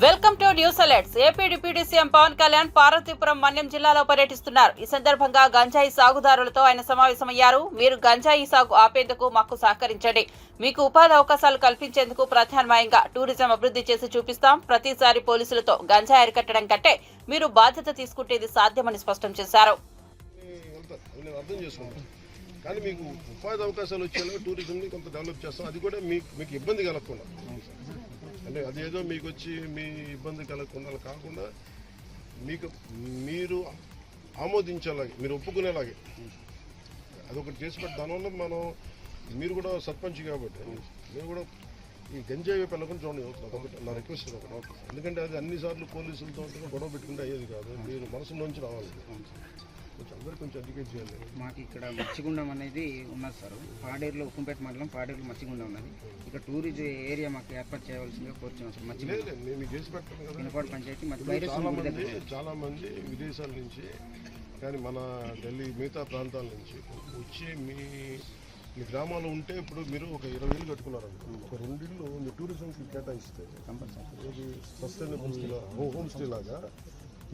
Welcome to news alerts. AP deputy CM Pawan Kalyan Parvathipuram Manyam జిల్లాలో పర్యటిస్తున్నారు. ఈ సందర్భంగా గంజాయి సాగుదారులతో ఆయన సమావేశమయ్యారు. మీరు గంజాయి సాగు ఆపేందుకు మాకు సహకరించండి. మీకు ఉపాధి అవకాశాలు కల్పించేందుకు ప్రత్యామ్నాయంగా టూరిజం అభివృద్ధి చేసి చూపిస్తాం. ప్రతిసారి పోలీసులతో గంజాయి అరికట్టడం కంటే మీరు బాధ్యత తీసుకుంటే ఇది సాధ్యమని స్పష్టం చేశారు. కానీ మీకు ఉపాధి అవకాశాలు వచ్చేలా టూరిజంని కొంత డెవలప్ చేస్తాం. అది కూడా మీకు ఇబ్బంది కలగకుండా, అంటే అదేదో మీకు వచ్చి మీ ఇబ్బంది కలగకుండా కాకుండా మీరు ఆమోదించేలాగే, మీరు ఒప్పుకునేలాగే అదొకటి చేసి పెట్టి దానివల్ల మీరు కూడా సర్పంచ్ కాబట్టి మీరు కూడా ఈ గంజాయి వైపు వెళ్ళకుండా చూడండి. ఒకటి నా రిక్వెస్ట్ ఒకటి, ఎందుకంటే అది అన్నిసార్లు పోలీసులతో గొడవ పెట్టుకుంటే అయ్యేది కాదు. మీరు మనసు నుంచి రావాలి, అందరికీ కొంచెం ఎడ్యుకేట్ చేయాలి. మాకు ఇక్కడ మచ్చిగుండం అనేది ఉన్నది సార్. పాడేరులో ఉక్కుంపేట మండలం పాడేరులో మచ్చిగుండం ఉన్నది. ఇక్కడ టూరిజం ఏరియా మాకు ఏర్పాటు చేయవలసిందిగా కోరుతున్నాం సార్. మేము చేసి పెట్టాం కదా. వినపాడు పంచాయతీ చాలా మంది విదేశాల నుంచి కానీ మన ఢిల్లీ మిగతా ప్రాంతాల నుంచి వచ్చి మీ గ్రామాల్లో ఉంటే ఇప్పుడు మీరు ఒక 20,000 కట్టుకున్నారు. ఒక 2 ఇళ్ళు మీ టూరిజంకి కేటాయిస్తే సస్టైనబుల్ హోమ్ స్టే లాగా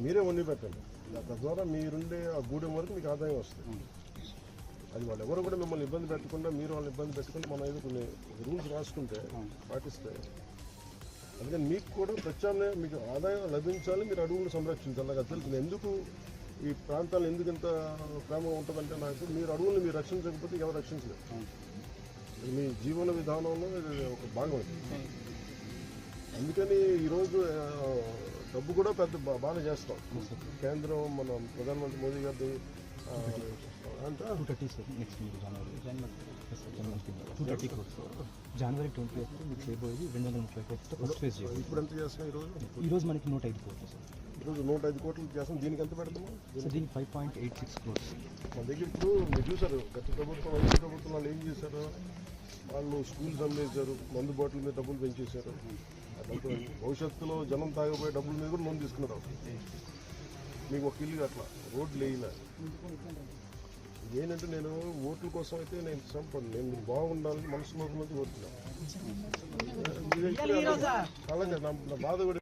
మీరే వండి పెట్టండి. తద్వారా మీరుండే ఆ గూడెం వరకు మీకు ఆదాయం వస్తుంది. అది వాళ్ళు ఎవరు కూడా మిమ్మల్ని ఇబ్బంది పెట్టకుండా, మీరు వాళ్ళని ఇబ్బంది పెట్టకుండా మనం ఏదో కొన్ని రూల్స్ రాసుకుంటే పాటిస్తే, అందుకని మీకు కూడా ప్రత్యామ్నాయం, మీకు ఆదాయం లభించాలి, మీరు అడవులను సంరక్షించాలి. నాకు తెలుసు ఎందుకు ఈ ప్రాంతాలు ఎందుకు ఇంత ప్రేమగా ఉంటుందంటే, నాకు మీరు అడవులను మీరు రక్షించకపోతే ఎవరు రక్షించలేదు. మీ జీవన విధానంలో ఒక భాగం అది. అందుకని ఈరోజు డబ్బు కూడా పెద్ద బాగా చేస్తాం. కేంద్రం మన ప్రధానమంత్రి మోదీ గారి జనవరి 28 మీకు చేయబోయేది 230 కోట్లతో ఫస్ట్ ఫేజ్ చేయాలి. ఇప్పుడు ఎంత చేస్తాం? ఈరోజు మనకి 105 కోట్లు సార్. ఈరోజు 105 కోట్లు చేస్తాం. దీనికి ఎంత పెడతాము? దీనికి 5.86 క్రోర్స్. మన దగ్గర ఇప్పుడు మీరు చూసారు, గత ప్రభుత్వం వైద్య ప్రభుత్వం వాళ్ళు ఏం చేశారు, వాళ్ళు స్కూల్స్ అమ్మేశారు, మందు బాటిల్ మీద డబ్బులు పెంచేశారు. భవిష్యత్తులో జనం తాగబోయే డబ్బుల మీద కూడా లోన్ తీసుకున్నారు. మీకు ఒక ఇల్లు అట్లా రోడ్లు వేయలే. ఏంటంటే నేను ఓట్ల కోసం అయితే నేను సంపండి, నేను బాగుండాలని మనసులో నుంచి కోరుతున్నాను. అలాగే నా బాధ కూడా.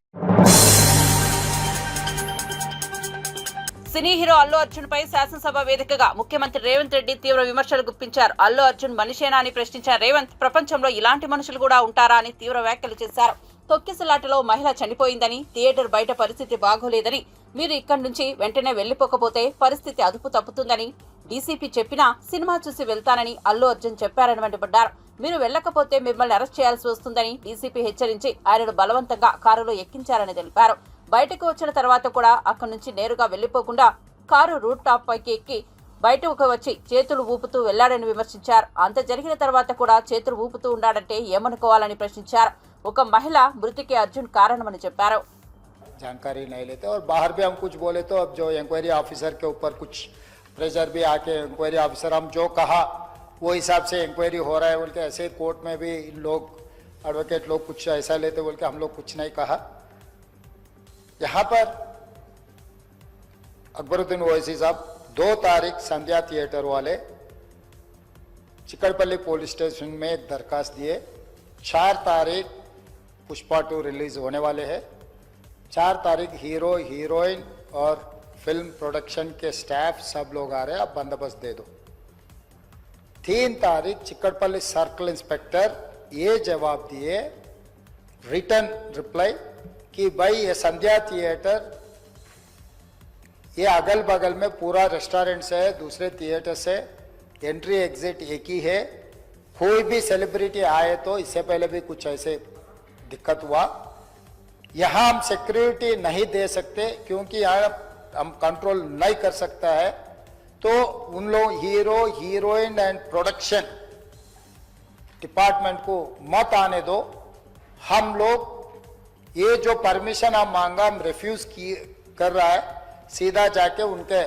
సినీ హీరో అల్లు అర్జున్ పై శాసనసభ వేదికగా ముఖ్యమంత్రి రేవంత్ రెడ్డి తీవ్ర విమర్శలు గుప్పించారు. అల్లు అర్జున్ మనిషేనా అని ప్రశ్నించారు రేవంత్. ప్రపంచంలో ఇలాంటి మనుషులు కూడా ఉంటారా అని తీవ్ర వ్యాఖ్యలు చేశారు. తొక్కిసలాటలో మహిళ చనిపోయిందని, థియేటర్ బయట పరిస్థితి బాగోలేదని, మీరు ఇక్కడి నుంచి వెంటనే వెళ్లిపోకపోతే పరిస్థితి అదుపు తప్పుతుందని డీసీపీ చెప్పినా సినిమా చూసి వెళ్తానని అల్లు అర్జున్ చెప్పారని మండిపడ్డారు. మీరు వెళ్లకపోతే మిమ్మల్ని అరెస్ట్ చేయాల్సి వస్తుందని డీసీపీ హెచ్చరించి ఆయనను బలవంతంగా కారులో ఎక్కించారని తెలిపారు. బయటకు వచ్చిన తర్వాత కూడా అక్కడి నుంచి నేరుగా వెళ్లిపోకుండా కారు రూట్ టాప్ పైకి ఎక్కి బయటకు వచ్చి చేతులు ఊపుతూ వెళ్లాడని విమర్శించారు. అంత జరిగిన తర్వాత కూడా చేతులు ఊపుతూ ఉన్నాడంటే ఏమనుకోవాలని ప్రశ్నించారు. ఒక మహిళ మృతికి అర్జున్ కారణమని చెప్పారు. जानकारी नहीं लेते और बाहर भी हम कुछ बोले तो अब जो इंक्वायरी ऑफिसर के ऊपर कुछ प्रेशर भी आके इंक्वायरी ऑफिसर हम जो कहा वो हिसाब से इंक्वायरी हो रहा है बोल के, ऐसे कोर्ट में भी लोग एडवोकेट लोग कुछ ऐसा लेते बोल के हम लोग कुछ नहीं कहा. यहाँ पर अकबरुद्दीन ओवैसी साहब 2 तारीख संध्या थिएटर वाले चिकड़पल्ली पुलिस स्टेशन में एक दरखास्त दिए. 4 तारीख पुष्पा 2 रिलीज होने वाले हैं. 4 तारीख हीरो हीरोइन और फिल्म प्रोडक्शन के स्टाफ सब लोग आ रहे हैं, आप बंदोबस्त दे दो. 3 तारीख चिकड़पल्ली सर्कल इंस्पेक्टर ये जवाब दिए, रिटर्न रिप्लाई कि भाई ये संध्या थिएटर ये अगल बगल में पूरा रेस्टोरेंट से दूसरे थिएटर से एंट्री एग्जिट एक ही है. कोई भी सेलिब्रिटी आए तो इससे पहले भी कुछ ऐसे दिक्कत हुआ. यहाँ हम सिक्योरिटी नहीं दे सकते क्योंकि यहाँ हम कंट्रोल नहीं कर सकता है. तो उन लोग hero heroine and production department को मत आने दो. हम लोग ये जो परमिशन हम मांगा हम रिफ्यूज कर रहा है, सीधा जाके उनके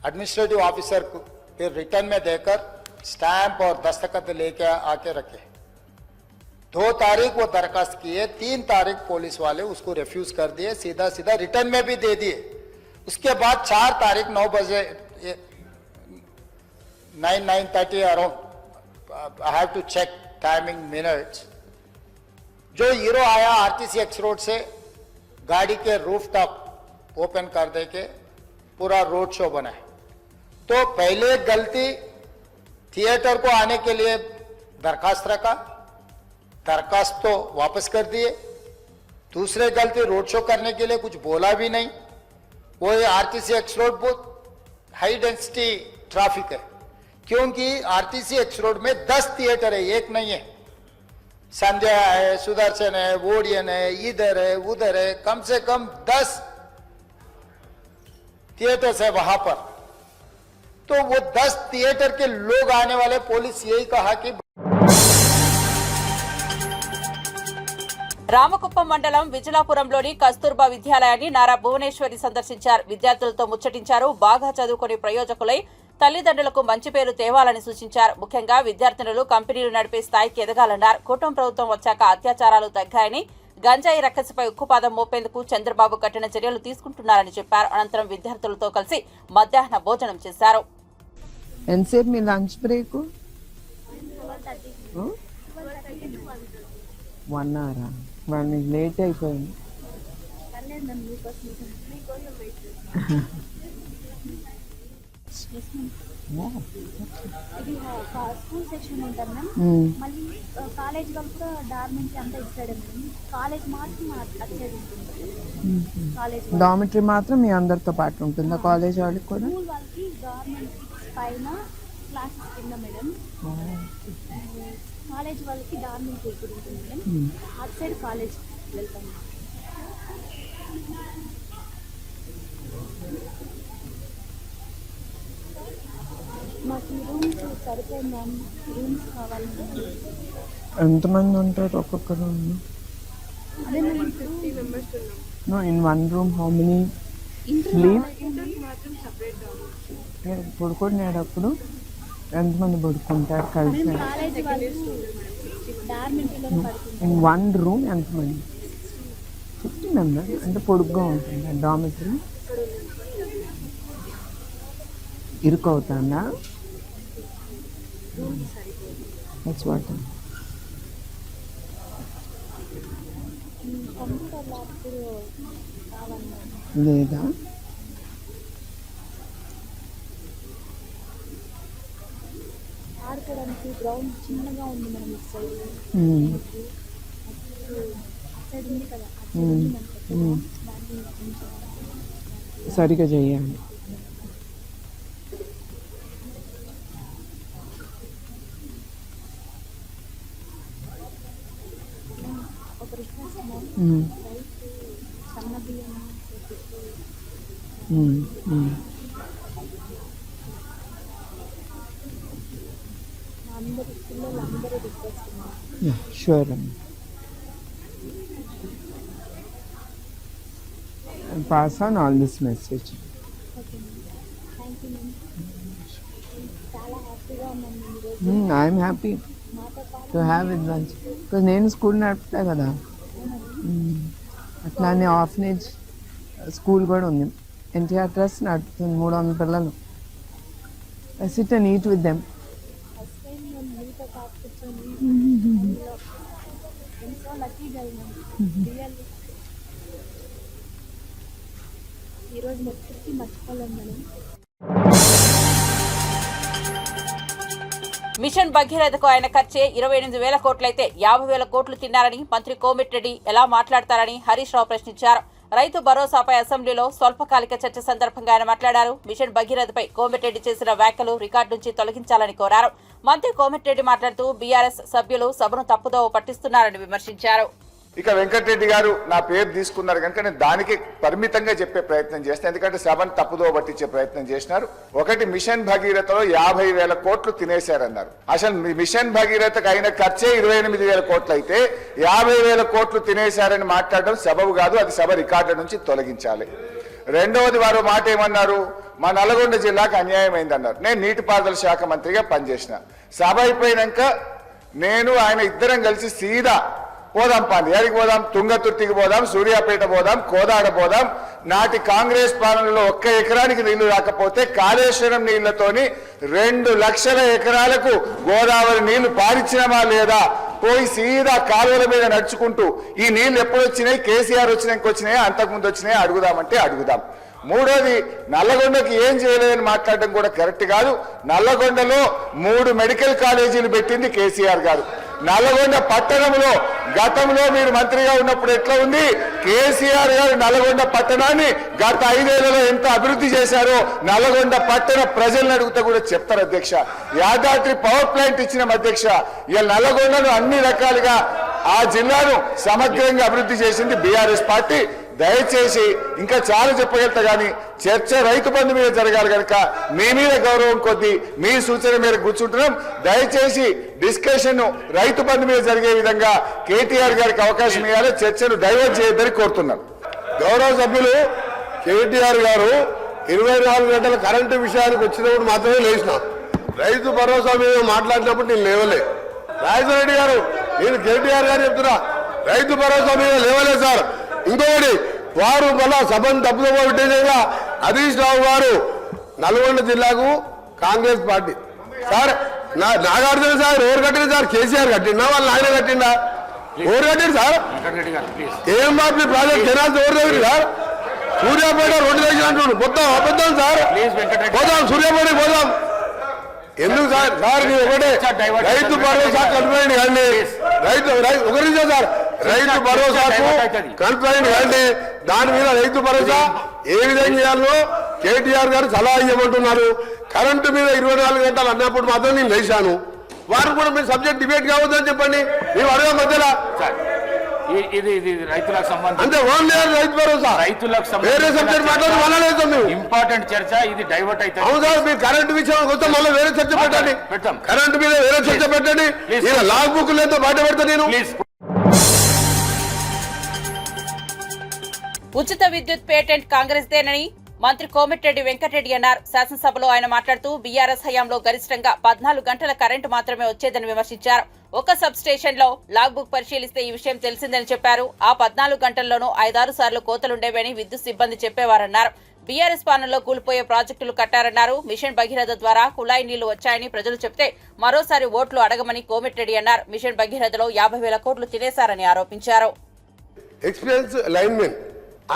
एडमिनिस्ट्रेटिव ऑफिसर को फिर रिटर्न में देकर स्टैंप और दस्तखत लेके आके रखे. 2 तारीख वो दरखास्त किए, 3 तारीख पुलिस वाले उसको रिफ्यूज कर दिए, सीधा सीधा रिटर्न में भी दे दिए. उसके बाद 4 तारीख 9 बजे 9:30 around, I have to check timing minutes, जो हीरो आया आरटीसी एक्स रोड से गाड़ी के रूफटॉप ओपन कर दे के पूरा रोड शो बनाए। तो पहले गलती थिएटर को आने के लिए दरखास्त रखा, दरखास्त तो वापस कर दिए। दूसरे गलती रोड शो करने के लिए कुछ बोला भी नहीं। वो आरटीसी एक्स रोड बहुत हाई डेंसिटी ट्रैफिक है, क्योंकि आरटीसी एक्स रोड में 10 थिएटर है, एक नहीं है। संजय है, सुदर्शन है, वोडियन है, इधर है, उधर है, कम से कम 10 थिएटर्स है वहां पर। तो वो 10 थिएटर के लोग आने वाले, पुलिस यही कहा कि రామకుప్పం మండలం విజలాపురంలోని కస్తూర్బా విద్యాలయాన్ని నారా భువనేశ్వరి సందర్శించారు. విద్యార్థులతో ముచ్చటించారు. బాగా చదువుకునే ప్రయోజకులై తల్లిదండ్రులకు మంచి పేరు తేవాలని సూచించారు. ముఖ్యంగా విద్యార్థినులు కంపెనీలు నడిపే స్థాయికి ఎదగాలన్నారు. కూటమి ప్రభుత్వం వచ్చాక అత్యాచారాలు తగ్గాయని, గంజాయి రక్కసిపై ఉక్కుపాదం మోపేందుకు చంద్రబాబు కఠిన చర్యలు తీసుకుంటున్నారని చెప్పారు. అనంతరం విద్యార్థులతో కలిసి మధ్యాహ్న భోజనం చేశారు. ఎంతసేపు మీ లంచ్ బ్రేక్? 1 hour. వాళ్ళు లేట్ అయిపోయింది. ఇది స్కూల్ సెక్షన్ ఉంటుంది మ్యామ్. మళ్ళీ కాలేజ్ వాళ్ళు కూడా డార్మెంటరీ అంతా ఇచ్చాడు మ్యామ్. కాలేజ్ మాత్రం అచ్చేది ఉంటుంది. కాలేజ్ డామిటరీ మాత్రం మీ అందరితో పాటు ఉంటుందా? కాలేజ్ వాళ్ళకి కూడా? స్కూల్ వాళ్ళకి డార్మెంటరీ పైన క్లాసెస్ కింద మేడం. కాలేజ్ వాళ్ళకి డార్మెంటరీ ఇక్కడ ఉంటుంది మేడం. అటు సైడ్ కాలేజ్ వెళ్తాం. మాకు ఈ రూమ్స్ సరిపోయింది మ్యామ్. రూమ్స్ కావాలి. ఎంతమంది ఉంటారు ఒక్కొక్క రూమ్? అదే మేము 50 మెంబర్స్ ఉన్నాం. No, in one room how many sleep? పడుకునేటప్పుడు ఎంతమంది పడుకుంటారు కలిసి? కాలేజ్ వాళ్ళు డార్మెంటరీలో పడుకుంటారు. ఇన్ వన్ రూమ్ ఎంతమంది? 50 మెంబర్స్. అంటే పొడుగ్గా ఉంటుంది డామిటరీ. ఇరుకవుతుందా? That's what. కంప్యూటర్ ల్యాబ్ కావాలి మ్యామ్. లేదా? ఆడుకోవడానికి గ్రౌండ్ చిన్నగా ఉంది మనం ఇటు సైడ్. సైడ్ ఉంది కదా, అటు సైడ్ ఉంది మనకి. దాన్ని కొంచెం సరిగా చేయాలి. ఒక రిక్వెస్ట్ మ్యామ్. రైట్ సన్న బియ్యం అందరి పిల్లలు అందరూ రిక్వెస్ట్ మ్యామ్. షూర్ అండి. Pass on all this message. Okay ma'am. Thank you ma'am. చాలా హ్యాపీగా ఉన్నాను ఈరోజు. ఐఎమ్ హ్యాపీ మాతో పాటు to have with lunch. Because నేను స్కూల్ నడుపుతా కదా, అట్లానే ఆర్ఫనేజ్ స్కూల్ కూడా ఉంది. ఎన్టీఆర్ ట్రస్ట్ నడుపుతుంది. 300 పిల్లలు. I SIT and eat with them. First time నేను మీతో పాటు కూర్చొని ఎంతో లక్కీగా ఉన్నాను రియల్లీ. ఈరోజు మొత్తం మర్చిపోలేము మేడం. మిషన్ భగీరథకు ఆయన ఖర్చే 28,000 కోట్లయితే 50,000 కోట్లు తిన్నారని మంత్రి కోమిటిరెడ్డి ఎలా మాట్లాడతారని హరీష్ రావు ప్రశ్నించారు. రైతు భరోసాపై అసెంబ్లీలో స్వల్పకాలిక చర్చ సందర్భంగా ఆయన మాట్లాడారు. మిషన్ భగీరథపై కోమిటిరెడ్డి చేసిన వ్యాఖ్యలు రికార్డు నుంచి తొలగించాలని కోరారు. మంత్రి కోమిటిరెడ్డి మాట్లాడుతూ బీఆర్ఎస్ సభ్యులు సభను తప్పుదోవ పట్టిస్తున్నారని విమర్శించారు. ఇక వెంకటరెడ్డి గారు నా పేరు తీసుకున్నారు కనుక నేను దానికి పరిమితంగా చెప్పే ప్రయత్నం చేస్తాను. ఎందుకంటే సభను తప్పుదో పట్టించే ప్రయత్నం చేసినారు. ఒకటి, మిషన్ భగీరథలో 50,000 కోట్లు తినేశారన్నారు. అసలు మిషన్ భగీరథకు అయిన ఖర్చే 28,000 కోట్లు అయితే 50,000 కోట్లు తినేశారని మాట్లాడడం సబబు కాదు. అది సభ రికార్డు నుంచి తొలగించాలి. రెండవది, వారు మాట ఏమన్నారు, మా నల్గొండ జిల్లాకు అన్యాయం అయిందన్నారు. నేను నీటిపారుదల శాఖ మంత్రిగా పనిచేసిన. సభ అయిపోయినాక నేను ఆయన ఇద్దరం కలిసి సీదా పోదాం, పాండ్యానికి పోదాం, తుంగతుర్తికి పోదాం, సూర్యాపేట పోదాం, కోదాడ పోదాం. నాటి కాంగ్రెస్ పాలనలో 1 ఎకరానికి నీళ్లు రాకపోతే కాళేశ్వరం నీళ్లతోని 2 లక్షల ఎకరాలకు గోదావరి నీళ్లు పారించినమా లేదా, పోయి సీదా కాలువల మీద నడుచుకుంటూ ఈ నీళ్లు ఎప్పుడు వచ్చినాయి, కేసీఆర్ వచ్చినాక వచ్చినాయి, అంతకుముందు వచ్చినాయి అడుగుదామంటే అడుగుదాం. మూడోది, నల్లగొండకి ఏం చేయలేదని మాట్లాడడం కూడా కరెక్ట్ కాదు. నల్లగొండలో 3 మెడికల్ కాలేజీలు పెట్టింది కేసీఆర్ గారు. నల్లగొండ పట్టణంలో గతంలో మీరు మంత్రిగా ఉన్నప్పుడు ఎట్లా ఉంది, కేసీఆర్ గారు నల్లగొండ పట్టణాన్ని గత 5 ఏళ్లలో ఎంత అభివృద్ధి చేశారో నల్లగొండ పట్టణ ప్రజలను అడుగుతా కూడా చెప్తారు అధ్యక్ష. యాదాద్రి పవర్ ప్లాంట్ ఇచ్చిన అధ్యక్ష. ఇలా నల్లగొండను అన్ని రకాలుగా ఆ జిల్లాను సమగ్రంగా అభివృద్ధి చేసింది బీఆర్ఎస్ పార్టీ. దయచేసి ఇంకా చాలా చెప్పగలుగుతా కానీ చర్చ రైతు బంధు మీద జరగాలి కనుక మీ మీద గౌరవం కొద్దీ మీ సూచన మేరకు కూర్చుంటున్నాం. దయచేసి డిస్కషన్ రైతు బంధు మీద జరిగే విధంగా కేటీఆర్ గారికి అవకాశం ఇవ్వాలి, చర్చను డైవర్ట్ చేయొద్దని కోరుతున్నాం. గౌరవ సభ్యులు కేటీఆర్ గారు 24 గంటల కరెంటు విషయానికి వచ్చినప్పుడు మాత్రమే లేచిన. రైతు భరోసా మీద మాట్లాడినప్పుడు నేను లేవలే. రాజశేఖర గారు, నేను కేటీఆర్ గారు చెప్తున్నా, రైతు భరోసా మీద లేవలే సార్. ఇంకొకటి, వారు మళ్ళా సభను తప్పుదో విధంగా హరీష్ రావు గారు నల్గొండ జిల్లాకు Congress party sir. Nagarjuna sir ఎవరు కట్టింది సార్? కేసీఆర్ కట్టిండా, వాళ్ళ ఆయన కట్టిండా? ఎవరు కట్టింది సార్? ఏం బాబు ప్రాజెక్ట్ కెనాల్స్ ఎవరు దగ్గర సార్? సూర్యాపేట 2 లక్షలు అంటున్నాడు. మొత్తం అబద్ధం సార్. పోదాం, సూర్యాపేటకి పోదాం. ఎందుకు సార్? సార్ మీరు ఒకటే రైతు భరోసా కన్ఫైన్ కండి. ఒక నిమిషం సార్, రైతు భరోసాకు కన్ఫైన్ కండి. దాని మీద రైతు భరోసా ఏ విధంగా చేయాలో కేటీఆర్ గారు సలహా ఇవ్వమంటున్నారు. కరెంటు మీద 24 గంటలు అన్నప్పుడు మాత్రం నేను లేచాను. వారు కూడా మీరు సబ్జెక్ట్ డిబేట్ కావద్దని చెప్పండి. మేము అడగ మధ్యలో ఇది రైతులకు సంబంధించి అంటే ఓన్లీ రైతు భరోసా, రైతులకు వేరే సబ్జెక్ట్ మాట్లాడలేదు మేము. ఇంపార్టెంట్ చర్చ ఇది డైవర్ట్ అయితే. అవును సార్, మీరు కరెంటు విషయం కోసం మళ్ళీ వేరే చర్చ పెట్టండి. కరెంటు మీద వేరే చర్చ పెట్టండి. లాగ్ బుక్ లేదో బయట పెడతా నేను. ఉచిత విద్యుత్ పేటెంట్ కాంగ్రెస్ దేనని మంత్రి కోమటిరెడ్డి వెంకటరెడ్డి అన్నారు. శాసనసభలో ఆయన మాట్లాడుతూ బీఆర్ఎస్ హయాంలో గరిష్టంగా 14 గంటల కరెంటు మాత్రమే వచ్చేదని విమర్శించారు. ఒక సబ్ స్టేషన్ లో లాగ్ బుక్ పరిశీలిస్తే ఈ విషయం తెలిసిందని చెప్పారు. ఆ 14 గంటల్లోనూ 5-6 సార్లు కోతలుండేవని విద్యుత్ సిబ్బంది చెప్పేవారన్నారు. బీఆర్ఎస్ పాలనలో కూలిపోయే ప్రాజెక్టులు కట్టారన్నారు. మిషన్ భగీరథ ద్వారా కుళాయి నీళ్లు వచ్చాయని ప్రజలు చెప్తే మరోసారి ఓట్లు అడగమని కోమటిరెడ్డి అన్నారు. మిషన్ భగీరథలో 50,000 కోట్లు తినేశారని ఆరోపించారు. ఎక్స్పీరియన్స్ లైన్మెన్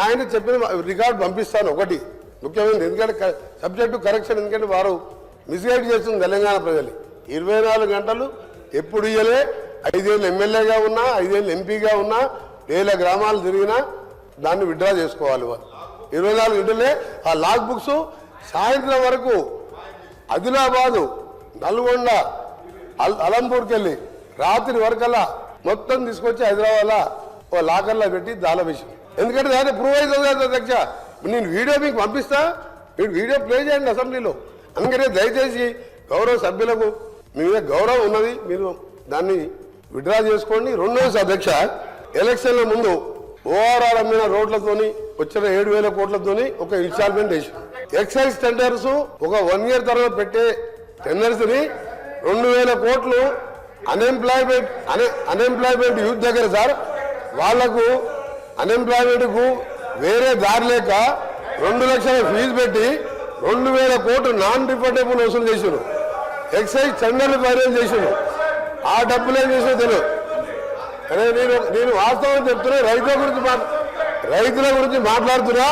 ఆయన చెప్పిన రికార్డు పంపిస్తాను. ఒకటి ముఖ్యమైనది, ఎందుకంటే సబ్జెక్టు కరెక్షన్, ఎందుకంటే వారు మిస్గైడ్ చేస్తుంది తెలంగాణ ప్రజలు. 24 గంటలు ఎప్పుడు ఇయ్యలే. 5 ఏళ్ళు ఎమ్మెల్యేగా ఉన్నా, 5 ఏళ్ళు ఎంపీగా ఉన్నా, 1000 గ్రామాలు తిరిగినా దాన్ని విత్డ్రా చేసుకోవాలి. వారు 24 గంటలే ఆ లాగ్ బుక్స్ సాయంత్రం వరకు ఆదిలాబాదు, నల్గొండ, అలంపూర్కి వెళ్ళి రాత్రి వరకల్లా మొత్తం తీసుకొచ్చి హైదరాబాద్లో ఓ లాకర్లో పెట్టి దాల విషయం. ఎందుకంటే దాన్ని ప్రూవ్ అవుతుంది కదా అధ్యక్ష. నేను వీడియో మీకు పంపిస్తా, మీరు వీడియో ప్లే చేయండి అసెంబ్లీలో. అందుకనే దయచేసి గౌరవ సభ్యులకు మీ మీద గౌరవం ఉన్నది, మీరు దాన్ని విత్డ్రా చేసుకోండి. రెండోది అధ్యక్ష, ఎలక్షన్ల ముందు ఓఆర్ఆర్ అమ్మిన రోడ్లతోని వచ్చిన 7,000 కోట్లతోని ఒక ఇన్స్టాల్మెంట్ వేసి ఎక్సైజ్ టెండర్స్ ఒక 1 ఇయర్ తర్వాత పెట్టే టెండర్స్ ని 2,000 కోట్లు అన్ఎంప్లాయ్మెంట్ యూత్ దగ్గర సార్. వాళ్లకు అన్ఎంప్లాయ్మెంట్ కు వేరే దారి లేక 2 లక్షల ఫీజు పెట్టి 2,000 కోట్లు నాన్ రిఫండబుల్ వసూలు చేసారు. ఎక్సైజ్ టెండర్లు ఫైనల్ చేసారు. ఆ డబ్బులు ఏం చేసినా తెలియదు. అదే నేను వాస్తవం చెప్తున్నా. రైతుల గురించి మాట్లాడుతున్నా.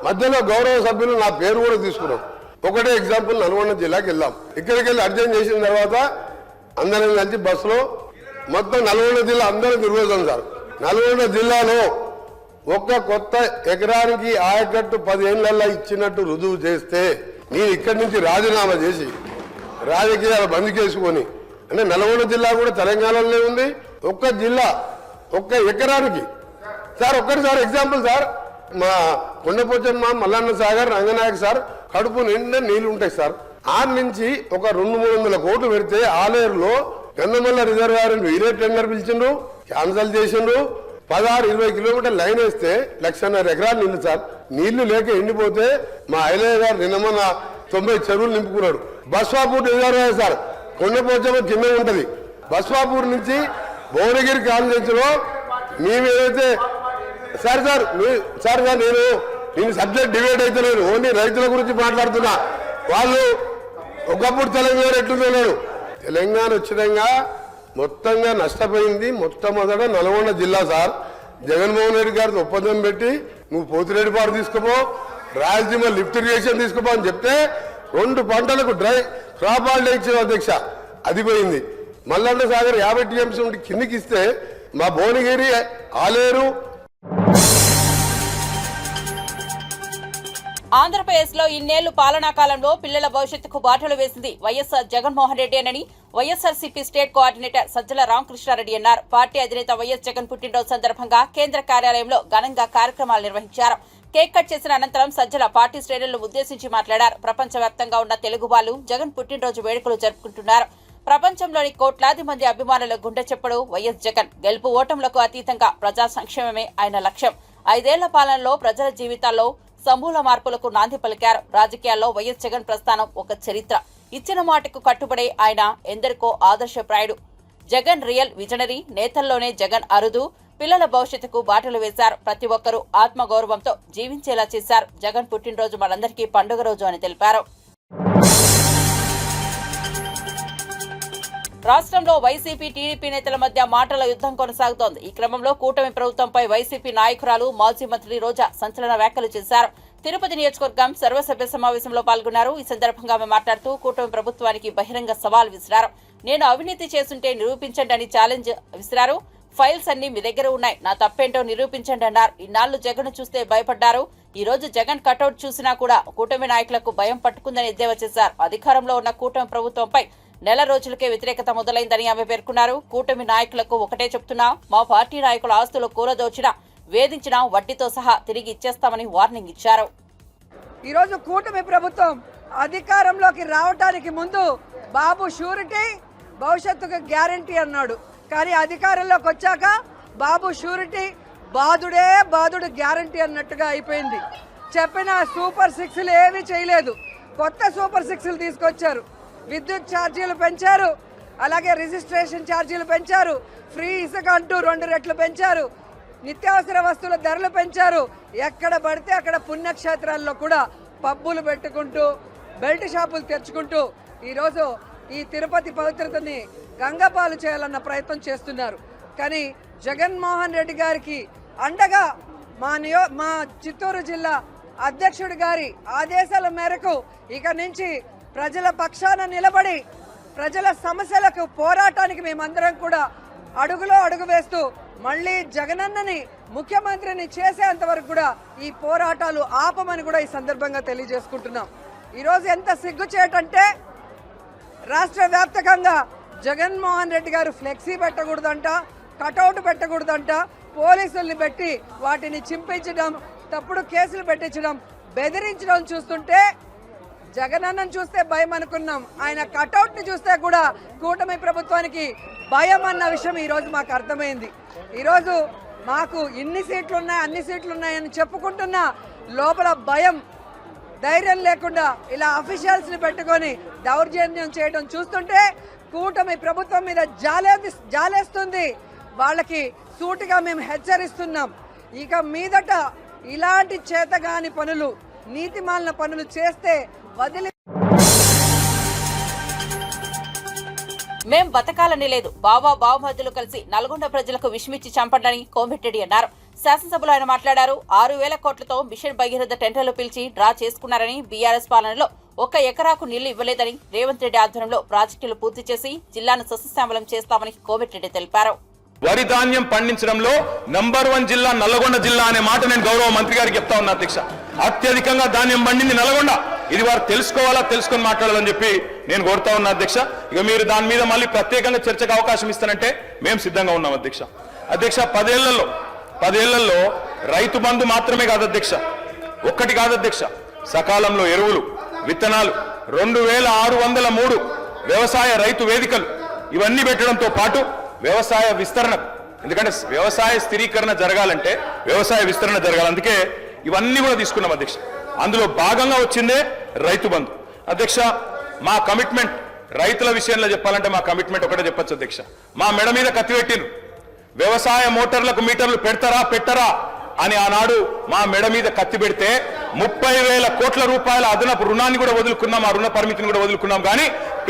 మధ్యలో గౌరవ సభ్యులు నా పేరు కూడా తీసుకున్నాం. ఒకటే ఎగ్జాంపుల్, నల్గొండ జిల్లాకి వెళ్ళాం. ఇక్కడికి వెళ్ళి అర్జెంట్ చేసిన తర్వాత అందరం కలిసి బస్సులో మొత్తం నల్గొండ జిల్లా అందరం తిరుగుతాం సార్. నల్గొండ జిల్లాలో ఒక్క కొత్త ఎకరానికి ఆయకట్టు 10 ఏళ్లలో ఇచ్చినట్టు రుజువు చేస్తే నేను ఇక్కడి నుంచి రాజీనామా చేసి రాజకీయాలు బంద్ చేసుకొని, అంటే నల్గొండ జిల్లా కూడా తెలంగాణలోనే ఉంది. ఒక్క జిల్లా ఒక్క ఎకరానికి సార్, ఒక్కటిసారి ఎగ్జాంపుల్ సార్, మా కొండపోచమ్మ, మల్లన్న సాగర్, రంగనాయక్ సార్ కడుపు నిండా నీళ్లు ఉంటాయి సార్. ఆ నుంచి ఒక 200-300 కోట్లు పెడితే ఆలేరులో గంధమల్ల రిజర్వాయర్ వేరే టెండర్ పిలిచిండ్రు, క్యాన్సల్ చేసిండ్రు. 16-20 కిలోమీటర్ లైన్ వేస్తే 1,50,000 ఎకరాలు నీళ్లు సార్. నీళ్లు లేక ఎండిపోతే మా ఐలయ్య గారు నిన్న 90 చెరువులు నింపుకున్నాడు. బస్వాపూర్ రిజర్వాయర్ సార్ కొండపోచమ్మ కింద ఉంటది. బస్వాపూర్ నుంచి భువనగిరి కాన్స్టిట్యూన్సీలో మేము ఏదైతే సార్ నేను సబ్జెక్ట్ డిబేట్ అయితే లేదు, ఓన్లీ రైతుల గురించి మాట్లాడుతున్నా. వాళ్ళు ఒకప్పుడు తెలంగాణ ఎట్లున్నాడు, తెలంగాణ వచ్చినాక మొత్తంగా నష్టపోయింది మొట్టమొదట నల్గొండ జిల్లా సార్. జగన్మోహన్ రెడ్డి గారితో ఒప్పందం పెట్టి నువ్వు పోతిరెడ్డిపాడు తీసుకుపో, రాయలసీమ లిఫ్ట్ ఇరిగేషన్ తీసుకుపో అని చెప్తే 2 పంటలకు డ్రై క్రాప్ హాలిడే ఇచ్చిన అధ్యక్ష, అది పోయింది. మల్లన్న సాగర్ 50 టీఎంసీ నుండి కిందికి ఇస్తే మా భువనగిరి, ఆలేరు. ఆంధ్రప్రదేశ్ లో ఇన్నేళ్లు పాలనా కాలంలో పిల్లల భవిష్యత్తుకు బాటలు వేసింది వైఎస్ఆర్ జగన్మోహన్ రెడ్డి అని వైఎస్ఆర్సీపీ స్టేట్ కోఆర్డినేటర్ సజ్జల రామకృష్ణారెడ్డి అన్నారు. పార్టీ అధినేత వైఎస్ జగన్ పుట్టినరోజు సందర్భంగా కేంద్ర కార్యాలయంలో ఘనంగా కార్యక్రమాలు నిర్వహించారు. కేక్ కట్ చేసిన అనంతరం సజ్జల పార్టీ శ్రేణులను ఉద్దేశించి మాట్లాడారు. ప్రపంచవ్యాప్తంగా ఉన్న తెలుగు వాళ్లు జగన్ పుట్టినరోజు వేడుకలు జరుపుకుంటున్నారు. ప్రపంచంలోని కోట్లాది మంది అభిమానుల గుండె చప్పుడు వైఎస్ జగన్. గెలుపు ఓటములకు అతీతంగా ప్రజా సంక్షేమమే ఆయన లక్ష్యం. 5 ఏళ్ల పాలనలో ప్రజల జీవితాల్లో సమూల మార్పులకు నాంది పలికారు. రాజకీయాల్లో వైఎస్ జగన్ ప్రస్థానం ఒక చరిత్ర. ఇచ్చిన మాటకు కట్టుబడే ఆయన ఎందరికో ఆదర్శప్రాయుడు. Jagan real visionary. నేతల్లోనే జగన్ అరుదు. పిల్లల భవిష్యత్తుకు బాటలు వేశారు. ప్రతి ఒక్కరూ ఆత్మగౌరవంతో జీవించేలా చేశారు. జగన్ పుట్టినరోజు మనందరికీ పండుగ రోజు అని తెలిపారు. రాష్ట్రంలో వైసీపీ, టీడీపీ నేతల మధ్య మాటల యుద్ధం కొనసాగుతోంది. ఈ క్రమంలో కూటమి ప్రభుత్వంపై వైసీపీ నాయకురాలు మాజీ మంత్రి రోజా సంచలన వ్యాఖ్యలు చేశారు. తిరుపతి నియోజకవర్గం సర్వసభ్య సమావేశంలో పాల్గొన్నారు. ఈ సందర్భంగా ఆమె మాట్లాడుతూ కూటమి ప్రభుత్వానికి బహిరంగ సవాల్ విసిరారు. నేను అవినీతి చేస్తుంటే నిరూపించండి అని ఛాలెంజ్ విసిరారు. ఫైల్స్ అన్ని మీ దగ్గర ఉన్నాయి, నా తప్పేంటో నిరూపించండి అన్నారు. ఇన్నాళ్లు జగన్ చూస్తే భయపడ్డారు. ఈ రోజు జగన్ కటౌట్ చూసినా కూడా కూటమి నాయకులకు భయం పట్టుకుందని ఎద్దేవా చేశారు. అధికారంలో ఉన్న కూటమి ప్రభుత్వంపై నెల రోజులకే వ్యతిరేకత మొదలైందని ఆమె పేర్కొన్నారు. కూటమి నాయకులకు ఒకటే చెప్తున్నా, మా పార్టీ నాయకుల ఆస్తులు కూలదోచినా, వేధించినా వడ్డీతో సహా తిరిగి ఇచ్చేస్తామని వార్నింగ్ ఇచ్చారు. ఈరోజు కూటమి ప్రభుత్వం అధికారంలోకి రావటానికి ముందు బాబు షూరిటీ, భవిష్యత్తుకు గ్యారంటీ అన్నాడు. కానీ అధికారంలోకి వచ్చాక బాబు షూరిటీ, బాధుడు గ్యారంటీ అన్నట్టుగా అయిపోయింది. చెప్పిన సూపర్ 6లు ఏమీ చేయలేదు. కొత్త సూపర్ 6లు తీసుకొచ్చారు. విద్యుత్ ఛార్జీలు పెంచారు, అలాగే రిజిస్ట్రేషన్ ఛార్జీలు పెంచారు, ఫ్రీ ఇసుక అంటూ 2 రెట్లు పెంచారు, నిత్యావసర వస్తువుల ధరలు పెంచారు. ఎక్కడ పడితే అక్కడ పుణ్యక్షేత్రాల్లో కూడా పబ్బులు పెట్టుకుంటూ, బెల్ట్ షాపులు తెచ్చుకుంటూ ఈరోజు ఈ తిరుపతి పవిత్రతని గంగపాలు చేయాలన్న ప్రయత్నం చేస్తున్నారు. కానీ జగన్మోహన్ రెడ్డి గారికి అండగా మా చిత్తూరు జిల్లా అధ్యక్షుడి గారి ఆదేశాల మేరకు ఇక నుంచి ప్రజల పక్షాన నిలబడి ప్రజల సమస్యలకు పోరాటానికి మేమందరం కూడా అడుగులో అడుగు వేస్తూ మళ్ళీ జగనన్నని ముఖ్యమంత్రిని చేసేంత వరకు కూడా ఈ పోరాటాలు ఆపమని కూడా ఈ సందర్భంగా తెలియజేసుకుంటున్నాం. ఈరోజు ఎంత సిగ్గుచేటంటే రాష్ట్ర వ్యాప్తంగా జగన్మోహన్ రెడ్డి గారు ఫ్లెక్సీ పెట్టకూడదంట, కటౌట్ పెట్టకూడదంట, పోలీసుల్ని పెట్టి వాటిని చింపించడం, తప్పుడు కేసులు పెట్టించడం, బెదిరించడం చూస్తుంటే జగనన్నను చూస్తే భయం అనుకున్నాం. ఆయన కటౌట్ని చూస్తే కూడా కూటమి ప్రభుత్వానికి భయం అన్న విషయం ఈరోజు మాకు అర్థమైంది. ఈరోజు మాకు ఇన్ని సీట్లు ఉన్నాయి, అన్ని సీట్లు ఉన్నాయని చెప్పుకుంటున్నా లోపల భయం, ధైర్యం లేకుండా ఇలా అఫీషియల్స్ని పెట్టుకొని దౌర్జన్యం చేయడం చూస్తుంటే కూటమి ప్రభుత్వం మీద జాలేస్తుంది. వాళ్ళకి సూటిగా మేము హెచ్చరిస్తున్నాం. ఇక మీదట ఇలాంటి చేతగాని పనులు, నీతిమాలిన పనులు చేస్తే వదిలి మేం బతకాలని లేదు, బావమరుదులు కలిసి నల్గొండ ప్రజలకు విషమిచ్చి చంపండని కోమటిరెడ్డి అన్నారు. శాసనసభలో ఆయన మాట్లాడారు. 6,000 కోట్లతో మిషన్ భగీరథ టెండర్లు పిలిచి డ్రా చేసుకున్నారని, బీఆర్ఎస్ పాలనలో 1 ఎకరాకు నీళ్లు ఇవ్వలేదని, రేవంత్ రెడ్డి ఆధ్వర్యంలో ప్రాజెక్టులు పూర్తి చేసి జిల్లాను సస్యశ్యామలం చేస్తామని కోమటిరెడ్డి తెలిపారు. వరి ధాన్యం పండించడంలో నంబర్ 1 జిల్లా నల్లగొండ జిల్లా అనే మాట నేను గౌరవ మంత్రి గారికి చెప్తా ఉన్నా అధ్యక్ష. అత్యధికంగా ధాన్యం పండింది నల్లగొండ. ఇది వారు తెలుసుకొని మాట్లాడాలని చెప్పి నేను కోరుతా ఉన్నా అధ్యక్ష. ఇక మీరు దాని మీద మళ్ళీ ప్రత్యేకంగా చర్చకు అవకాశం ఇస్తానంటే మేము సిద్ధంగా ఉన్నాం అధ్యక్ష. 10 ఏళ్లలో రైతు బంధు మాత్రమే కాదు అధ్యక్ష, ఒక్కటి కాదు అధ్యక్ష, సకాలంలో ఎరువులు, విత్తనాలు, 2603 వ్యవసాయ రైతు వేదికలు ఇవన్నీ పెట్టడంతో పాటు వ్యవసాయ విస్తరణ, ఎందుకంటే వ్యవసాయ స్థిరీకరణ జరగాలంటే వ్యవసాయ విస్తరణ జరగాలి. అందుకే ఇవన్నీ కూడా తీసుకున్నాం అధ్యక్ష. అందులో భాగంగా వచ్చిందే రైతు బంధు అధ్యక్ష. మా కమిట్మెంట్ రైతుల విషయంలో చెప్పాలంటే మా కమిట్మెంట్ ఒకటే చెప్పొచ్చు అధ్యక్ష. మా మెడ మీద కత్తి పెట్టిండ్రు, వ్యవసాయ మోటార్లకు మీటర్లు పెట్టరా అని ఆనాడు మా మెడ మీద కత్తి పెడితే 30,000 కోట్ల రూపాయల అదనపు రుణాన్ని కూడా వదులుకున్నాం, ఆ రుణ పరిమితిని కూడా వదులుకున్నాం. కానీ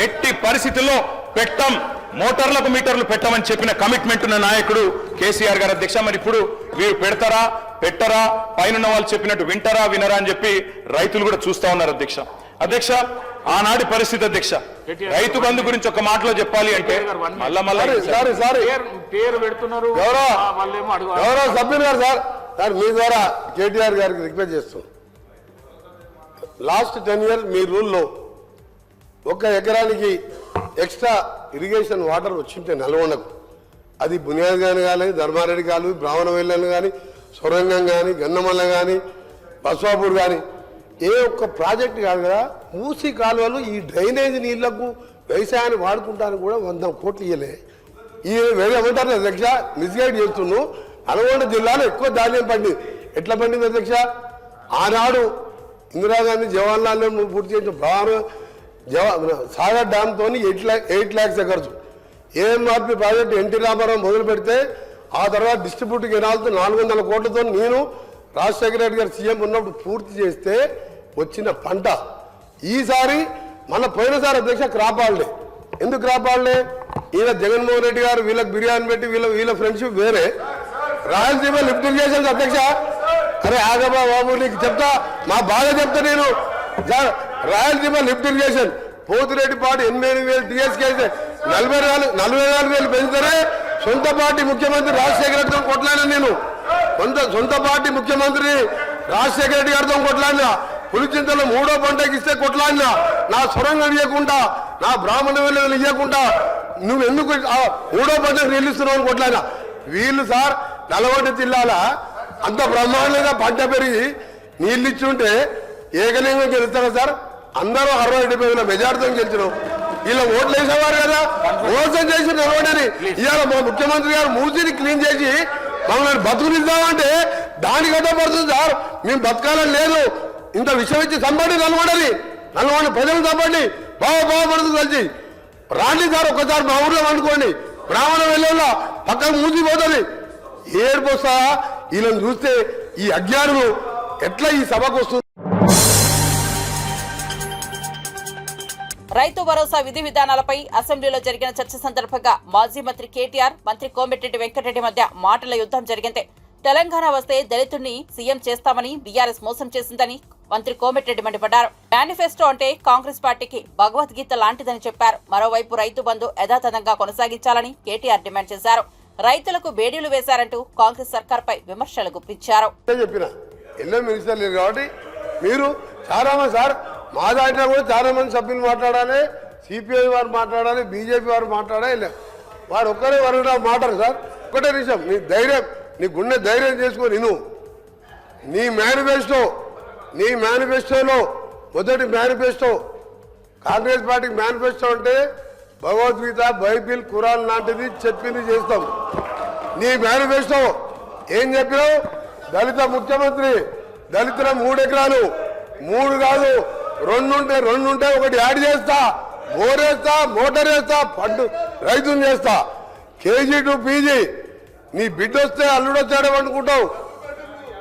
ఎట్టి పరిస్థితుల్లో పెట్టం. మోటార్లకు మీటర్లు పెట్టమని చెప్పిన కమిట్మెంట్ ఉన్న నాయకుడు కేసీఆర్ గారు అధ్యక్ష. మరి ఇప్పుడు వీరు పెడతారా పెట్టరా, పైన వాళ్ళు చెప్పినట్టు వింటారా వినరా అని చెప్పి రైతులు కూడా చూస్తా ఉన్నారు అధ్యక్ష. అధ్యక్ష, ఆనాటి పరిస్థితి అధ్యక్ష, రైతు బంధు గురించి ఒక మాటలో చెప్పాలి అంటే పేరు పెడుతున్నారు గౌరవ సభ్యులు గారు సార్ మీ ద్వారా కేటీఆర్ గారికి రిక్వెస్ట్ చేస్తాం. లాస్ట్ 10 years మీ రూల్లో 1 ఎకరానికి ఎక్స్ట్రా ఇరిగేషన్ వాటర్ వచ్చింటే నల్గొండకు, అది బునియాద్ గాని కానీ, ధర్మారెడ్డి కాలు, బ్రాహ్మణవెల్లని కానీ, సొరంగం కానీ, గన్నమల్ల కానీ, బస్వాపూర్ కానీ, ఏ ఒక్క ప్రాజెక్ట్ కాదు కదా. మూసీ కాలువలు ఈ డ్రైనేజ్ నీళ్లకు వ్యవసాయాన్ని వాడుకుంటానికి కూడా 100 కోట్లు ఇవ్వలే. ఈ ఏమంటారు అధ్యక్ష, మిస్గైడ్ చేస్తున్నాను. నల్గొండ జిల్లాలో ఎక్కువ ధాన్యం పండింది. ఎట్లా పండింది అధ్యక్ష? ఆనాడు ఇందిరాగాంధీ జవహర్లాల్ నెహ్రూ పూర్తి చేసిన సాగర్ డ్యామ్తో 8 lakhs acres, AMRP project NT Rama Rao మొదలు పెడితే ఆ తర్వాత డిస్ట్రిబ్యూట్ కెనాల్తో 400 కోట్లతో నేను రాజశేఖర రెడ్డి గారు సీఎం ఉన్నప్పుడు పూర్తి చేస్తే వచ్చిన పంట. ఈసారి మన పోయినసారి అధ్యక్ష క్రాప్ హాలిడే. ఎందుకు క్రాప్ హాలిడే? ఈయన జగన్మోహన్ రెడ్డి గారు వీళ్ళకి బిర్యానీ పెట్టి వీళ్ళ ఫ్రెండ్షిప్ వేరే. రాయలసీమ లిఫ్ట్ ఇరిగేషన్ అధ్యక్ష, అరే ఆగబా బాబు నీకు చెప్తా, మా బాగా చెప్తా నేను. Rayalaseema lift irrigation Pothireddypadu 88,000 TSK అయితే 44,000 పెంచితేనే సొంత పార్టీ ముఖ్యమంత్రి రాజశేఖర రెడ్డితో కొట్లాడినా నేను. సొంత పార్టీ ముఖ్యమంత్రి రాజశేఖర రెడ్డి గారితో కొట్లాడినా. పులిచింతలో 3వ పంటకి ఇస్తే కొట్లాడినా. నా సొరంగం ఇవ్వకుండా, నా బ్రాహ్మణ వెళ్ళలు ఇవ్వకుండా నువ్వు ఎందుకు 3వ పంటకు నీళ్ళు ఇస్తున్నావు అని కొట్లాడినా. వీళ్ళు సార్ నల్గొండ జిల్లాల అంత బ్రహ్మాండంగా పంట పెరిగి నీళ్ళు ఇచ్చుంటే ఏకలింగం గెలుస్తారా సార్? అందరూ 60-70 మెజార్టీతో గెలిచినాం. ఇలా ఓట్లు వేసేవారు కదా, మోసం చేసి నల్గొండని. ఇవాళ మా ముఖ్యమంత్రి గారు మూసిని క్లీన్ చేసి మమ్మల్ని బతుకునిద్దామంటే దానికి అడ్డపడుతుంది సార్. మేము బతకాలని లేదు. ఇంత విషయం ఇచ్చి చంపండి నల్గొండ ప్రజలు చంపండి, బాగుపడుతుంది కలిసి రాండి సార్. ఒక్కసారి మా ఊర్లో అనుకోండి, బ్రాహ్మణ వెళ్ళేలా పక్కన మూసిపోతుంది. ఏడుపోస్తా వీళ్ళని చూస్తే ఈ అజ్ఞానులు ఎట్లా ఈ సభకు వస్తుంది. రైతు భరోసా విధి విధానాలపై అసెంబ్లీలో జరిగిన చర్చ సందర్భంగా మాజీ మంత్రి కేటీఆర్, మంత్రి కోమటిరెడ్డి వెంకటరెడ్డి మధ్య మాటల యుద్ధం జరిగింది. తెలంగాణ వస్తే దళితుడిని సీఎం చేస్తామని బీఆర్ఎస్ మోసం చేసిందని మంత్రి కోమటిరెడ్డి మండిపడ్డారు. మేనిఫెస్టో అంటే కాంగ్రెస్ పార్టీకి భగవద్గీత లాంటిదని చెప్పారు. మరోవైపు రైతు బంధు యథాతథంగా కొనసాగించాలని కేటీఆర్ డిమాండ్ చేశారు. రైతులకు బేడీలు వేశారంటూ కాంగ్రెస్ సర్కార్పై విమర్శలు గుప్పించారు. మీరు చాలా మంది సార్ మా దాంట్లో కూడా చాలా మంది సభ్యులు మాట్లాడాలి, సిపిఐ వారు మాట్లాడాలి, బీజేపీ వారు మాట్లాడాలి. వారు ఒక్కరే వారు మాట్లాడరు సార్. ఒకటే నిమిషం, నీ గుండె ధైర్యం చేసుకొని నీ మేనిఫెస్టోలో మొదటి మేనిఫెస్టో కాంగ్రెస్ పార్టీకి మేనిఫెస్టో అంటే భగవద్గీత, బైబిల్, ఖురాన్ లాంటిది చెప్పింది చేస్తాం. నీ మేనిఫెస్టో ఏం చెప్పినావు? దళిత ముఖ్యమంత్రి, దళితుల 3 ఎకరాలు, 3 కాదు 2 ఉంటే 1 యాడ్ చేస్తా, బోరేస్తా, మోటార్ వేస్తా, పండు రైతుని చేస్తా. KG to PG. నీ బిడ్డ వస్తే అల్లుడు వచ్చాడు అనుకుంటావు,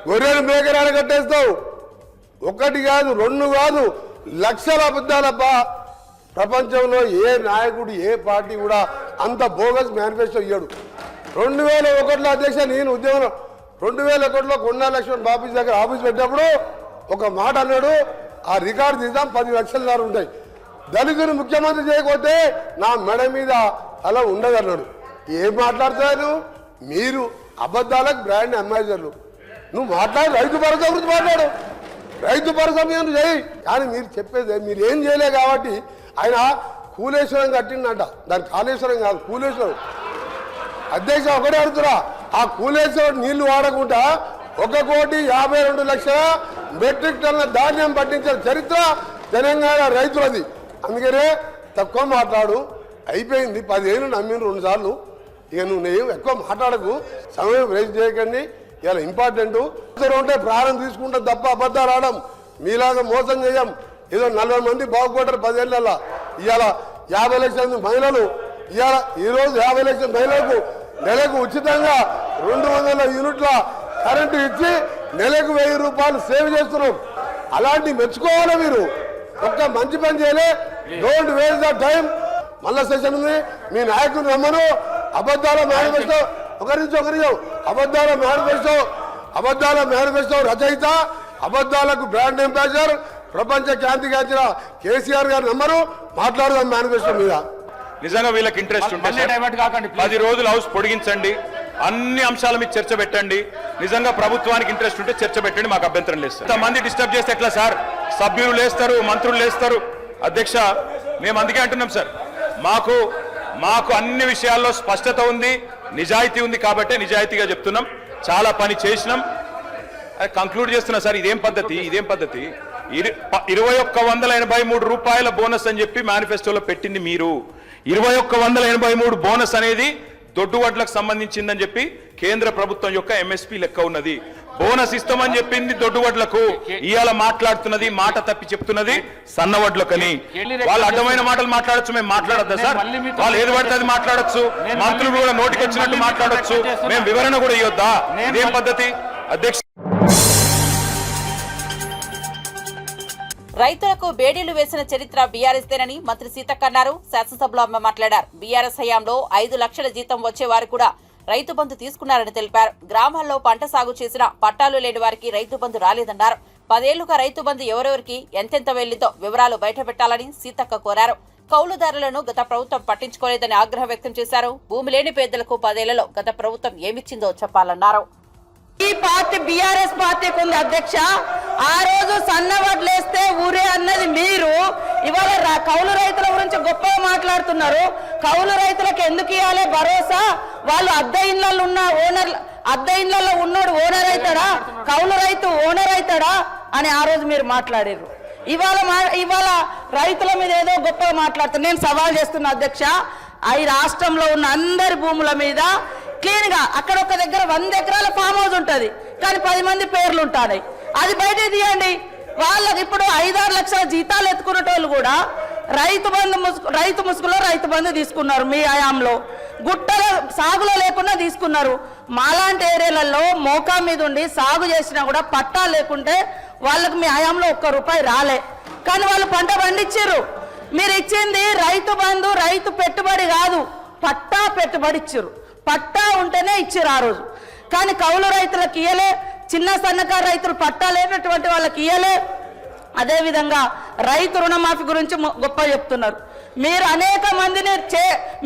గొర్రెలు మేకరాలు కట్టేస్తావు. 1 కాదు 2 కాదు, లక్షల అబద్ధాలబ్బా. ప్రపంచంలో ఏ నాయకుడు ఏ పార్టీ కూడా అంత బోగస్ మేనిఫెస్టో ఇయ్యాడు. 2001లో అధ్యక్ష నేను ఉద్యమంలో 2001లో కొండా లక్ష్మణ్ బాబు దగ్గర ఆఫీస్ పెట్టినప్పుడు ఒక మాట అన్నాడు, ఆ రికార్డు తీద్దాం 10 లక్షల దారు ఉంటాయి, దళితుని ముఖ్యమంత్రి చేయకపోతే నా మెడ మీద అలా ఉండదు అన్నాడు. ఏం మాట్లాడతారు మీరు? అబద్ధాలకు బ్రాండ్ అంబాసిడర్లు. నువ్వు మాట్లాడు, రైతు భరోసా గురించి మాట్లాడు, రైతు భరోసా మీద చేయి. కానీ మీరు చెప్పేది మీరు ఏం చేయలే కాబట్టి ఆయన కూలేశ్వరం కట్టిందంట. దాని కాళేశ్వరం కాదు, కూలేశ్వరం. అధ్యక్ష ఒకటే అడుగుతురా, ఆ కూలేశ్వరం నీళ్లు వాడకుండా 1,52,00,000 మెట్రిక్ టన్నుల ధాన్యం పట్టించిన చరిత్ర తెలంగాణ రైతులది. అందుకనే తక్కువ మాట్లాడు, అయిపోయింది. 10 ఏళ్ళు నమ్మిన 2 సార్లు. ఇక నువ్వు ఎక్కువ మాట్లాడకు, సమయం వేస్ట్ చేయకండి. ఇలా ఇంపార్టెంట్ ఉంటే ప్రాణం తీసుకుంటాం తప్ప అబద్ధాలు ఆడడం. మీలాగా మోసం చేయం. ఏదో 40 మంది బాగుపడ్డారు 10 ఏళ్ళ. ఇవాళ 50 లక్షల మహిళలు, ఈరోజు 50 లక్షల మహిళలకు నెలకు ఉచితంగా 200 యూనిట్ల కరెంటు ఇచ్చి నెలకు 1000 రూపాయలు సేవ్ చేస్తున్నాం. అలాంటి మెచ్చుకోవాలి మీరు. ఒక్క మంచి పని చేయలే. Don't waste the time. మళ్ళా సెషన్ ఉంది, మీ నాయకుని రమ్మను. అబద్ధాల మేనిఫెస్టో అబద్ధాల మేనిఫెస్టో రచయిత, అబద్ధాలకు బ్రాండ్ అంబాసిడర్, ప్రపంచ ఖ్యాతిగాంచిన కేసీఆర్ గారు నమ్మరు. మాట్లాడదాం మేనిఫెస్టో మీద. నిజంగా వీళ్ళకి ఇంట్రెస్ట్ ఉంటే మళ్ళీ డైవర్ట్ కాకండి, 10 రోజులు హౌస్ పొడిగించండి, అన్ని అంశాల మీద చర్చ పెట్టండి. నిజంగా ప్రభుత్వానికి ఇంట్రెస్ట్ ఉంటే చర్చ పెట్టండి, మాకు అభ్యంతరం లేదు. ఇంతమంది డిస్టర్బ్ చేస్తే ఎట్లా సార్? సభ్యులు లేస్తారు, మంత్రులు లేస్తారు. అధ్యక్ష, మేము అందుకే అంటున్నాం సార్, మాకు అన్ని విషయాల్లో స్పష్టత ఉంది, నిజాయితీ ఉంది కాబట్టి నిజాయితీగా చెప్తున్నాం. చాలా పని చేసినాం, కంక్లూడ్ చేస్తున్నా సార్. ఇదేం పద్ధతి? 2183 రూపాయల బోనస్ అని చెప్పి మేనిఫెస్టోలో పెట్టింది మీరు. 2183 బోనస్ అనేది దొడ్డువడ్లకు సంబంధించిందని చెప్పి కేంద్ర ప్రభుత్వం యొక్క ఎంఎస్పీ లెక్క ఉన్నది. బోనస్ ఇస్తామని చెప్పింది దొడ్డువడ్లకు, ఇవాళ మాట్లాడుతున్నది మాట తప్పి చెప్తున్నది సన్నవడ్లకని. వాళ్ళు అడ్డమైన మాటలు మాట్లాడచ్చు, మేము మాట్లాడద్దా సార్? వాళ్ళు ఏది పడితే అది మాట్లాడచ్చు, మంత్రులు కూడా నోటికి వచ్చినట్టు మాట్లాడచ్చు, మేము వివరణ కూడా ఇవ్వద్దా? ఇదేం పద్ధతి అధ్యక్ష? రైతులకు బేడీలు వేసిన చరిత్ర బీఆర్ఎస్ దేనని మంత్రి సీతక్క అన్నారు. శాసనసభలో ఆమె మాట్లాడారు. బీఆర్ఎస్ హయాంలో 5 లక్షల జీతం వచ్చేవారు కూడా రైతు బంధు తీసుకున్నారని తెలిపారు. గ్రామాల్లో పంట సాగు చేసిన పట్టాలు లేని వారికి రైతు బంధు రాలేదన్నారు. 10 ఏళ్లుగా రైతు బంధు ఎవరెవరికి ఎంతెంత వెళ్లిందో వివరాలు బయటపెట్టాలని సీతక్క కోరారు. కౌలుదారులను గత ప్రభుత్వం పట్టించుకోలేదని ఆగ్రహం వ్యక్తం చేశారు. భూమి లేని పేదలకు 10 ఏళ్లలో గత ప్రభుత్వం ఏమిచ్చిందో చెప్పాలన్నారు. ఈ పార్టీ బీఆర్ఎస్ పార్టీకి ఉంది అధ్యక్ష. ఆ రోజు సన్నవడ్లేస్తే ఊరే అన్నది మీరు. ఇవాళ కౌలు రైతుల గురించి గొప్పగా మాట్లాడుతున్నారు. కౌలు రైతులకు ఎందుకు ఇవ్వాలి భరోసా? వాళ్ళు అద్దె ఇళ్లలో ఉన్న అద్దె ఇళ్లలో ఉన్నోడు ఓనర్ అవుతాడా? కౌలు రైతు ఓనర్ అవుతాడా అని ఆ రోజు మీరు మాట్లాడారు. ఇవాళ రైతుల మీద ఏదో గొప్పగా మాట్లాడుతున్నారు. నేను సవాల్ చేస్తున్నా అధ్యక్ష, ఈ రాష్ట్రంలో ఉన్న అందరి భూముల మీద క్లీన్ గా అక్కడ ఒక దగ్గర 100 ఎకరాల ఫామ్ హౌస్ ఉంటది, కానీ 10 మంది పేర్లు ఉంటాయి. అది బయట తీయండి. వాళ్ళకి ఇప్పుడు 5-6 లక్షల జీతాలు ఎత్తుకునేటోళ్ళు కూడా రైతు ముసుగులో రైతు బంధు తీసుకున్నారు. మీ హయాంలో గుట్టల సాగులో లేకుండా తీసుకున్నారు. మాలాంటి ఏరియాలలో మోకా మీద ఉండి సాగు చేసినా కూడా పట్టా లేకుంటే వాళ్ళకు మీ హయాంలో 1 రూపాయి రాలే, కానీ వాళ్ళు పంట పండించారు. మీరు ఇచ్చింది రైతు బంధు, రైతు పెట్టుబడి కాదు, పట్టా పెట్టుబడి ఇచ్చారు. పట్టా ఉంటేనే ఇచ్చారు ఆ రోజు. కానీ కౌలు రైతులకు ఇయ్యలే, చిన్న సన్నకారు రైతులు పట్టా లేనటువంటి వాళ్ళకి ఇయ్యలే. అదేవిధంగా రైతు రుణమాఫీ గురించి గొప్ప చెప్తున్నారు. మీరు అనేక మందిని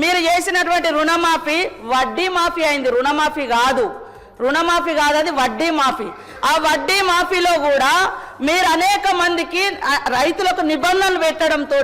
మీరు చేసినటువంటి రుణమాఫీ వడ్డీ మాఫీ అయింది, రుణమాఫీ కాదు. అది వడ్డీ మాఫీ. ఆ వడ్డీ మాఫీలో కూడా మీరు అనేక మందికి రైతులకు నిబంధనలు పెట్టడంతో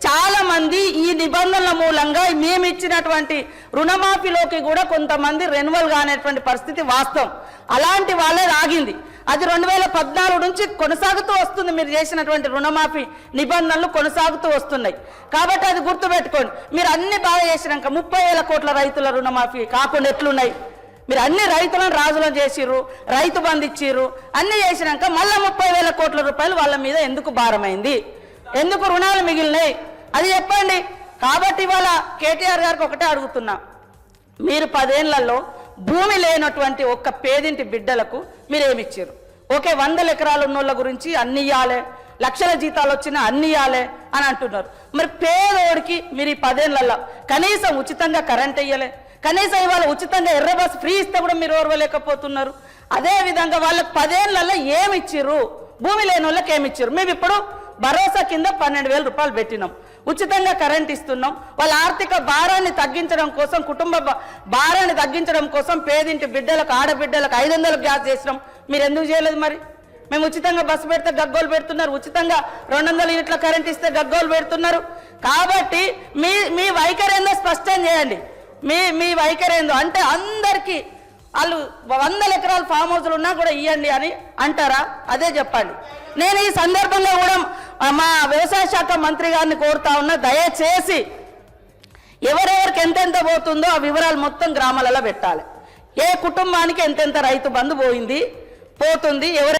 చాలా మంది ఈ నిబంధనల మూలంగా మేము ఇచ్చినటువంటి రుణమాఫీలోకి కూడా కొంతమంది రెన్యువల్ కానేటువంటి పరిస్థితి వాస్తవం. అలాంటి వాళ్ళే ఆగింది. అది 2014 నుంచి కొనసాగుతూ వస్తుంది. మీరు చేసినటువంటి రుణమాఫీ నిబంధనలు కొనసాగుతూ వస్తున్నాయి. కాబట్టి అది గుర్తుపెట్టుకోండి. మీరు అన్ని బాగా చేసినాక 30,000 కోట్ల రైతుల రుణమాఫీ కాకుండా ఎట్లున్నాయి? మీరు అన్ని రైతులను రాజులను చేసిర్రు, రైతు బంధు ఇచ్చిర్రు, అన్ని చేసినాక మళ్ళీ 30,000 కోట్ల రూపాయలు వాళ్ళ మీద ఎందుకు భారమైంది? ఎందుకు రుణాలు మిగిలినాయి? అది చెప్పండి. కాబట్టి ఇవాళ కేటీఆర్ గారికి ఒకటే అడుగుతున్నా, మీరు 10 ఏళ్లలో భూమి లేనటువంటి ఒక్క పేదింటి బిడ్డలకు మీరేమిచ్చారు? ఓకే, 100 ఎకరాలు ఉన్నోళ్ళ గురించి అన్ని ఇవ్వాలి, లక్షల జీతాలు వచ్చినా అన్ని ఇవ్వాలి అని అంటున్నారు. మరి పేదోడికి మీరు ఈ 10 ఏళ్లలో కనీసం ఉచితంగా కరెంట్ ఇయ్యలే, కనీసం ఇవాళ ఉచితంగా ఎర్ర బస్ ఫ్రీ ఇస్తే కూడా మీరు ఓర్వలేకపోతున్నారు. అదేవిధంగా వాళ్ళకి 10 ఏళ్లలో ఏమిచ్చిర్రు? భూమి లేని వాళ్ళకి ఏమిచ్చారు? మేము ఇప్పుడు భరోసా కింద 12,000 రూపాయలు పెట్టినాం, ఉచితంగా కరెంట్ ఇస్తున్నాం. వాళ్ళ ఆర్థిక భారాన్ని తగ్గించడం కోసం, కుటుంబ భారాన్ని తగ్గించడం కోసం పేదింటి బిడ్డలకు, ఆడబిడ్డలకు 500 గ్యాస్ చేసినాం. మీరు ఎందుకు చేయలేదు? మరి మేము ఉచితంగా బస్సు పెడితే గగ్గోలు పెడుతున్నారు, ఉచితంగా 200 యూనిట్ల కరెంట్ ఇస్తే గగ్గోలు పెడుతున్నారు. కాబట్టి మీ వైఖరి ఏందో స్పష్టం చేయండి. మీ వైఖరి ఏందో అంటే అందరికీ వాళ్ళు 100 ఎకరాల ఫామ్ హౌస్లు ఉన్నా కూడా ఇవ్వండి అని అంటారా? అదే చెప్పండి. నేను ఈ సందర్భంగా కూడా మా వ్యవసాయ శాఖ మంత్రి గారిని కోరుతా ఉన్నా, దయచేసి ఎవరెవరికి ఎంతెంత పోతుందో ఆ వివరాలు మొత్తం గ్రామాలలో పెట్టాలి. ఏ కుటుంబానికి ఎంతెంత రైతు బంధు పోతుంది, ఎవరెవరు